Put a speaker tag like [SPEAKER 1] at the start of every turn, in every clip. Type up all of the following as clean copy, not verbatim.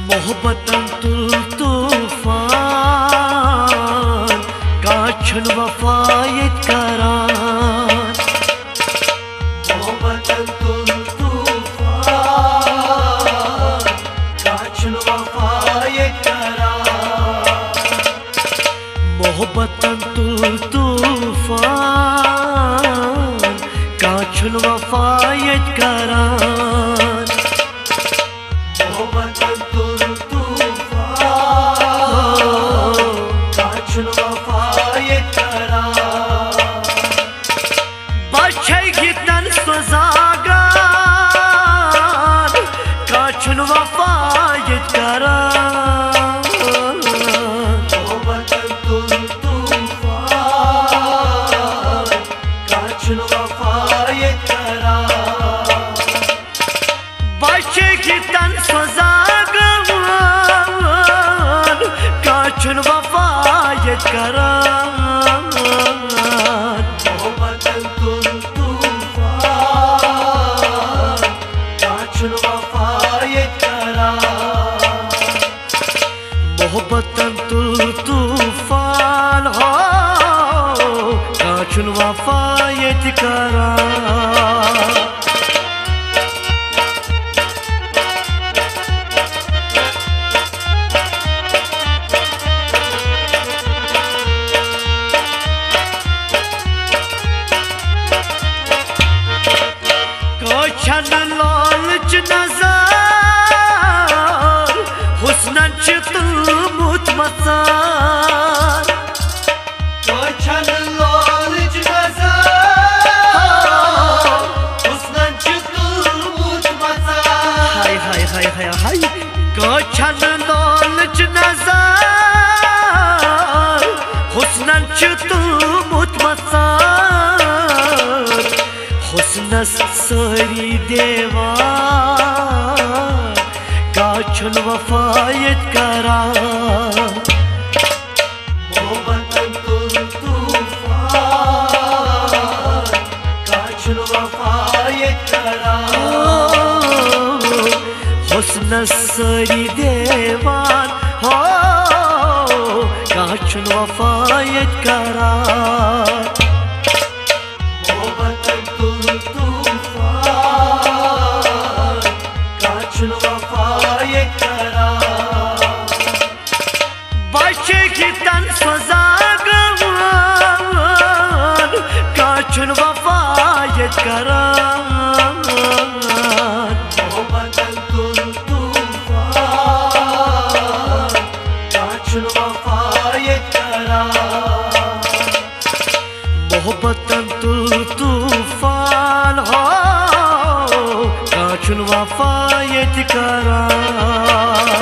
[SPEAKER 1] मोहब्बतन तुल तूफान काछन वफायत करान। मोहब्बतन तुल तूफान काछन वफायत करान। मोहब्बतन तुल तूफान काछन वफायत करान। मोहब्बतन तुल तूफान काछन वफायत करान। बचेगी तन सजागान काछन वफायत करान। मोहब्बतन तुल तूफान काछन वफायत करान। बचेगी तन सजागान काछन वफायत करान। मोहब्बतन तुल तूफान काछन वफायत करान। मोहब्बतन तुल तूफान हो काछन वफायत करान। कोछन लालच नज़र हुस्नन च तुलमुत मसार। कोछन लालच नज़र हुस्नन च तुलमुत मसार। हाय हाय हाय हाय हाय। कोछन लालच नज़र हुस्नन च तुलमुत मसार। हुस्नस सारी देवान काछन वफायत करान। मोहब्बतन तुल तूफान काछन वफायत करान। हुस्नस सारी देवान हो काछन वफायत करान। मोहब्बतन तुल तूफान काछन वफायत करान। बचेगी तन सजागान काछन वफायत करान। मोहब्बतन तुल तूफान काछन वफायत करान। मोहब्बतन तुल तूफान हो काछन वफायत करान।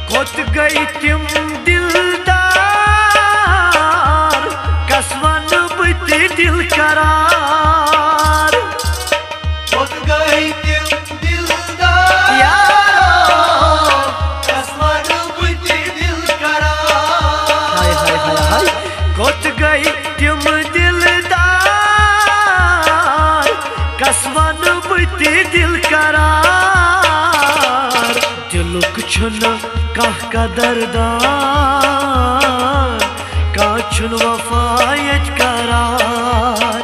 [SPEAKER 1] कोत गई तिम दिलदार कसवन बती दिल करार। कोत गई तिम दिलदार यारो कसवन बती दिल करार। हाय हाय हाय हाय। कोत गई तिम दिलदार कसवन बती दिल करार। दिलुक छन कह कदरदान काछन वफायत करान।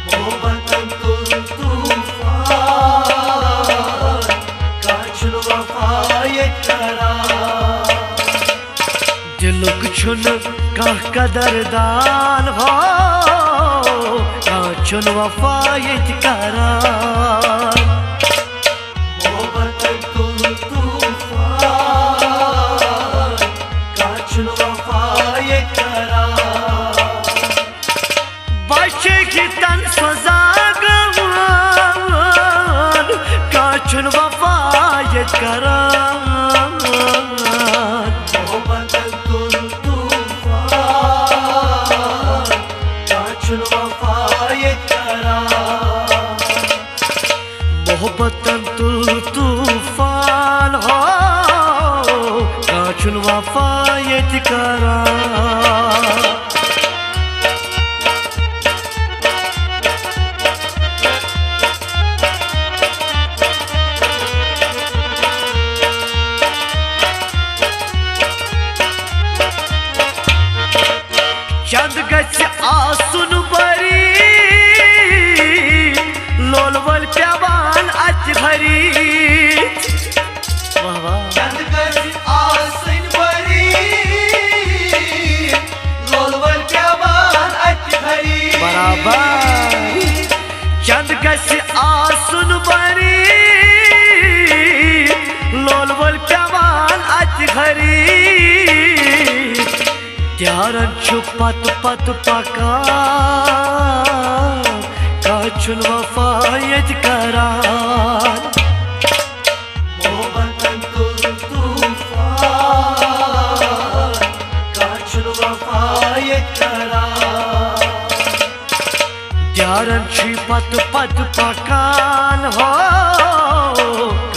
[SPEAKER 1] मोहब्बतन तुल तूफान काछन वफायत करान। दिलुक छन कह कदरदान हो काछन वफायत करान। मोहब्बतन तुल तूफान काछन वफायत करान। बचेगी तन सजागान काछन वफायत करान। मोहब्बतन तुल तूफान काछन वफायत करान। मोहब्बतन तुल तूफान हो काचुन वफा यत करान चंद गछ आसुन बरी लोलवल प्यावान अच भरी
[SPEAKER 2] चंद गछ आसुन बरी लोलवल प्यावान अच भरी
[SPEAKER 1] बराबर चंद गछ आसुन बरी लोलवल प्यावान अच भरी त्यारन छु पत पत पका काचुन वफा यत करान
[SPEAKER 2] मोहब्बतन तुल तूफान काचुन वफा यत करान
[SPEAKER 1] त्यारन छु पत पत पकान हो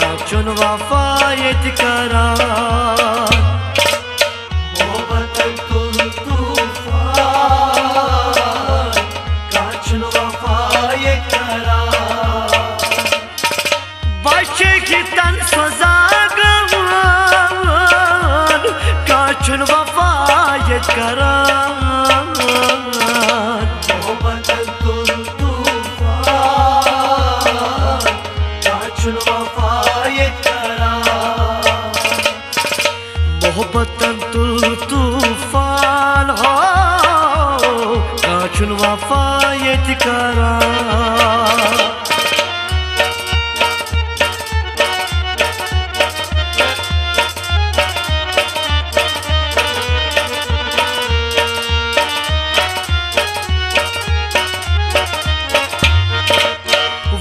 [SPEAKER 1] काचुन वफा यत करान काचुन वफा यत करान
[SPEAKER 2] मोहब्बतन तुल तूफान काचुन वफा यत करान
[SPEAKER 1] मोहब्बतन तुल तूफान हो काचुन वफा यत करान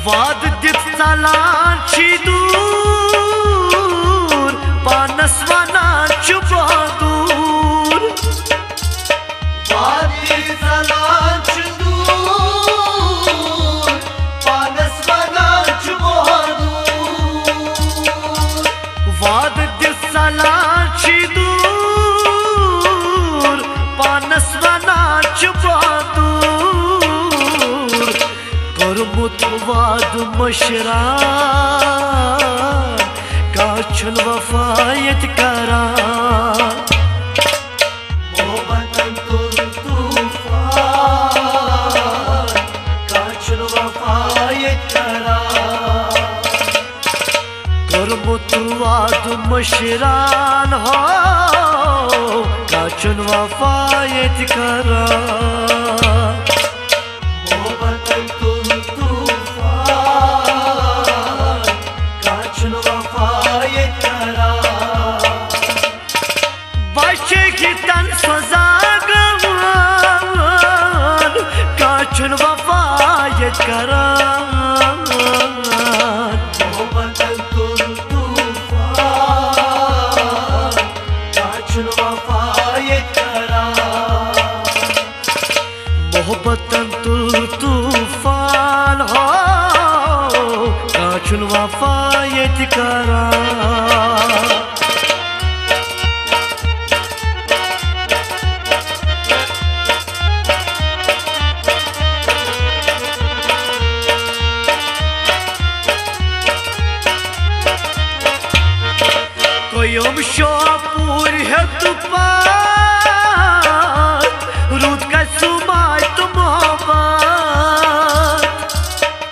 [SPEAKER 1] वाद दिप सालान छी दूर पानस वानान छु बहादूर
[SPEAKER 2] वाद दिप सालान छी दूर पानस वानान छु बहादूर
[SPEAKER 1] वाद दिप सालान छी दूर पानस वानान छु बहादूर करमुत वाद मशरान काचुन वफा यत करान
[SPEAKER 2] मोहब्बतन तुल तूफान काचुन वफा यत करान
[SPEAKER 1] करमुत वाद मशरान हो काचुन वफा यत करान
[SPEAKER 2] मोहब्बतन तुल तूफान काचुन वफा यत करान
[SPEAKER 1] बचे की तन सजागवान काचुन वफा यत करान
[SPEAKER 2] मोहब्बतन तुल तूफान काचुन वफा यत करान
[SPEAKER 1] मोहब्बतन तुल तूफान हो काचुन वफा यत करान कोयम शोपुर है तुपात रूद का सुमाय तुम मोहब्बत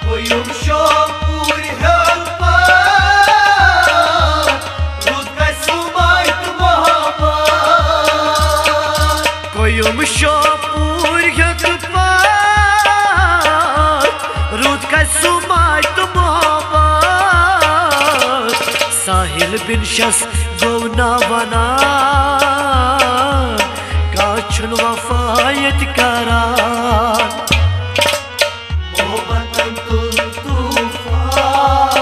[SPEAKER 2] कोयम शोपुर है तुपात रूद का सुमाय तुम मोहब्बत
[SPEAKER 1] कोयम शोपुर है तुपात रूद का सुमाय तुम मोहब्बत साहिल बिन शस गौना बना काचुन वफा यत करान
[SPEAKER 2] मोहब्बतन तुल तूफान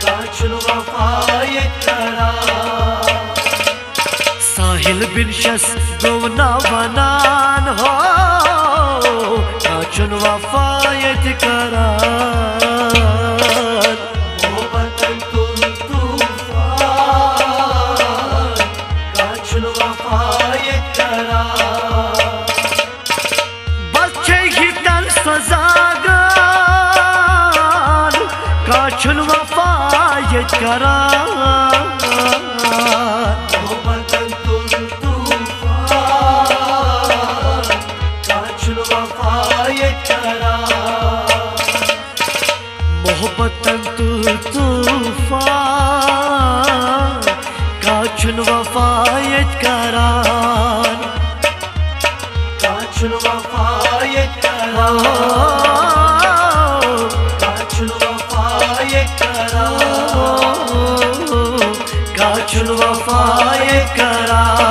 [SPEAKER 2] काचुन वफा यत करान
[SPEAKER 1] साहिल बिन शस गौना बनान हो काचुन वफा यत करान
[SPEAKER 2] मोहब्बतन तुल तूफान
[SPEAKER 1] वफा ये करार
[SPEAKER 2] मोहब्बतन तुल तूफान काचुन वफा ये करार
[SPEAKER 1] मोहब्बतन तुल तूफान काचुन वफा ये करार
[SPEAKER 2] काचुन वफा ये करार काचुन वफा ये करार
[SPEAKER 1] काचुन वफा ये करार